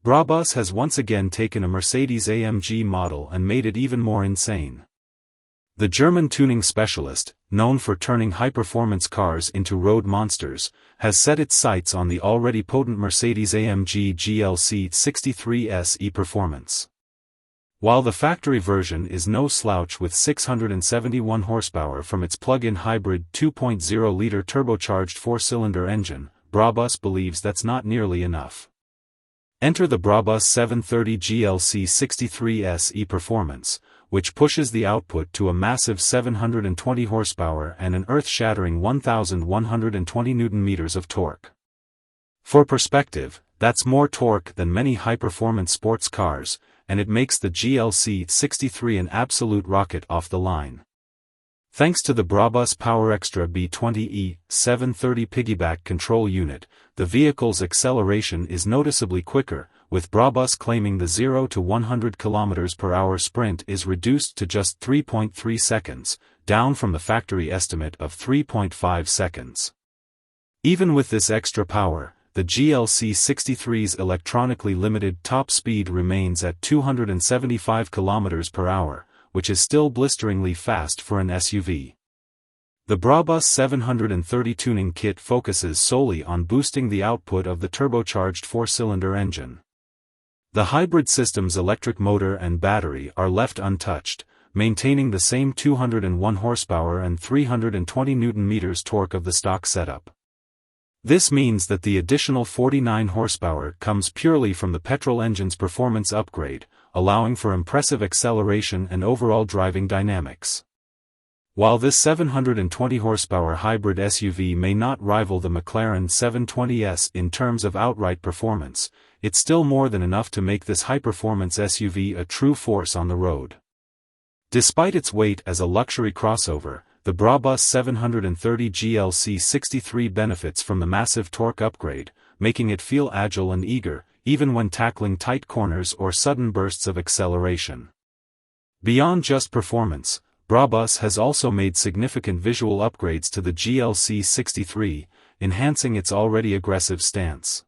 Brabus has once again taken a Mercedes-AMG model and made it even more insane. The German tuning specialist, known for turning high-performance cars into road monsters, has set its sights on the already potent Mercedes-AMG GLC 63 SE performance. While the factory version is no slouch with 671 horsepower from its plug-in hybrid 2.0-liter turbocharged four-cylinder engine, Brabus believes that's not nearly enough. Enter the Brabus 730 GLC 63 SE performance, which pushes the output to a massive 720 horsepower and an earth-shattering 1,120 Nm of torque. For perspective, that's more torque than many high-performance sports cars, and it makes the GLC 63 an absolute rocket off the line. Thanks to the Brabus PowerXtra B20E-730 piggyback control unit, the vehicle's acceleration is noticeably quicker, with Brabus claiming the 0 to 100 km/h sprint is reduced to just 3.3 seconds, down from the factory estimate of 3.5 seconds. Even with this extra power, the GLC 63's electronically limited top speed remains at 275 km/h, which is still blisteringly fast for an SUV. The Brabus 730 tuning kit focuses solely on boosting the output of the turbocharged four-cylinder engine. The hybrid system's electric motor and battery are left untouched, maintaining the same 201 horsepower and 320 Nm torque of the stock setup. This means that the additional 49 horsepower comes purely from the petrol engine's performance upgrade, allowing for impressive acceleration and overall driving dynamics. While this 720 horsepower hybrid SUV may not rival the McLaren 720S in terms of outright performance, it's still more than enough to make this high-performance SUV a true force on the road. Despite its weight as a luxury crossover, the Brabus 730 GLC 63 benefits from the massive torque upgrade, making it feel agile and eager, even when tackling tight corners or sudden bursts of acceleration. Beyond just performance, Brabus has also made significant visual upgrades to the GLC 63, enhancing its already aggressive stance.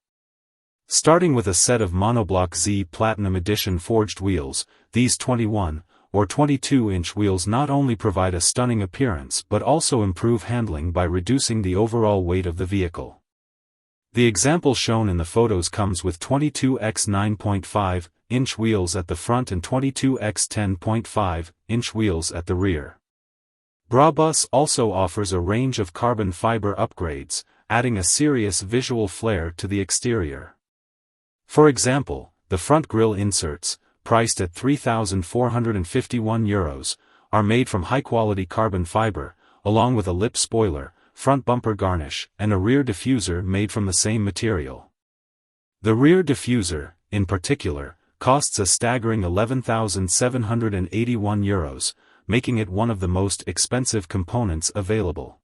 Starting with a set of monoblock Z Platinum Edition forged wheels, these 21 or 22-inch wheels not only provide a stunning appearance but also improve handling by reducing the overall weight of the vehicle. The example shown in the photos comes with 22x 9.5-inch wheels at the front and 22x 10.5-inch wheels at the rear. Brabus also offers a range of carbon fiber upgrades, adding a serious visual flair to the exterior. For example, the front grille inserts, priced at €3,451, are made from high-quality carbon fiber, along with a lip spoiler, front bumper garnish, and a rear diffuser made from the same material. The rear diffuser, in particular, costs a staggering €11,781, making it one of the most expensive components available.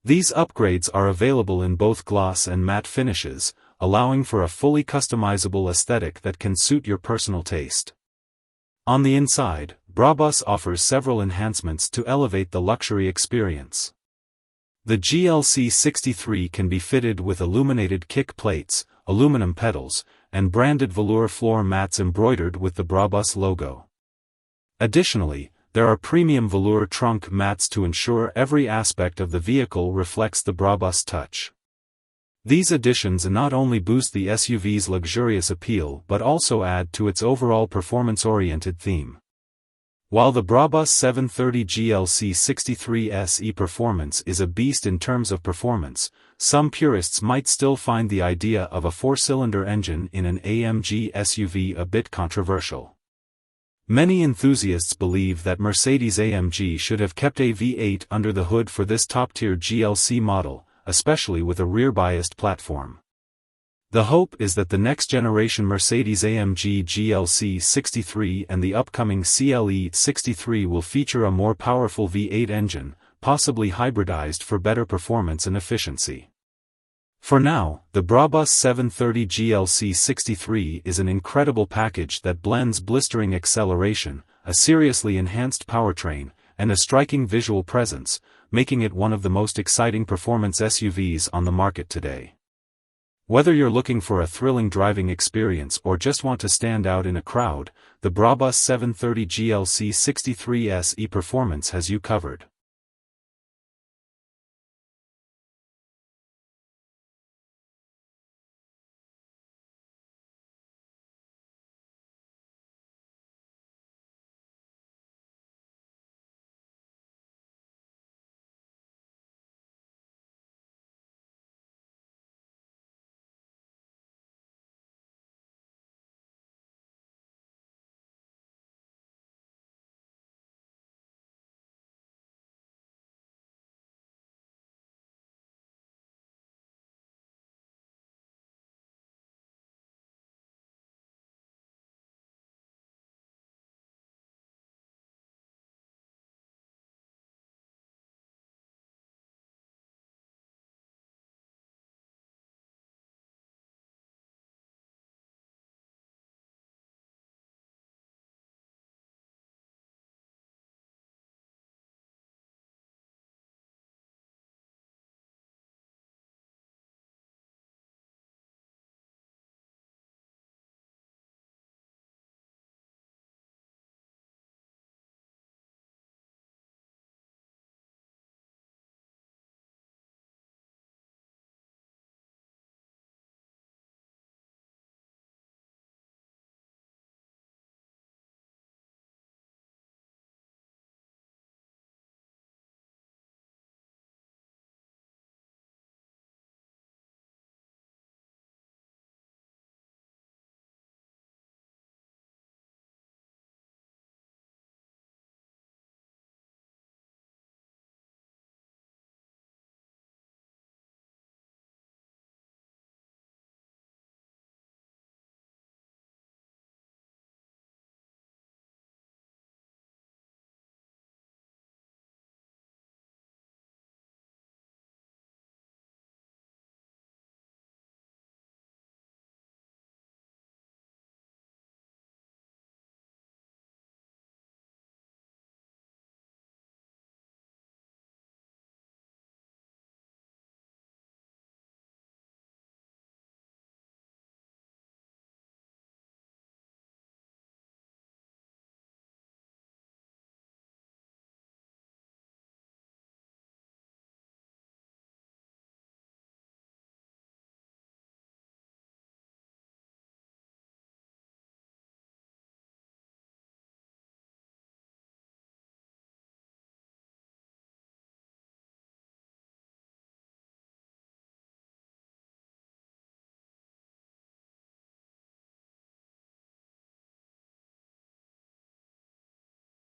These upgrades are available in both gloss and matte finishes, allowing for a fully customizable aesthetic that can suit your personal taste. On the inside, Brabus offers several enhancements to elevate the luxury experience. The GLC 63 can be fitted with illuminated kick plates, aluminum pedals, and branded velour floor mats embroidered with the Brabus logo. Additionally, there are premium velour trunk mats to ensure every aspect of the vehicle reflects the Brabus touch. These additions not only boost the SUV's luxurious appeal but also add to its overall performance-oriented theme. While the Brabus 730 GLC 63 SE performance is a beast in terms of performance, some purists might still find the idea of a four-cylinder engine in an AMG SUV a bit controversial. Many enthusiasts believe that Mercedes-AMG should have kept a V8 under the hood for this top-tier GLC model, especially with a rear-biased platform. The hope is that the next-generation Mercedes-AMG GLC 63 and the upcoming CLE 63 will feature a more powerful V8 engine, possibly hybridized for better performance and efficiency. For now, the Brabus 730 GLC 63 is an incredible package that blends blistering acceleration, a seriously enhanced powertrain, and a striking visual presence, making it one of the most exciting performance SUVs on the market today. Whether you're looking for a thrilling driving experience or just want to stand out in a crowd, the Brabus 730 GLC 63 SE Performance has you covered.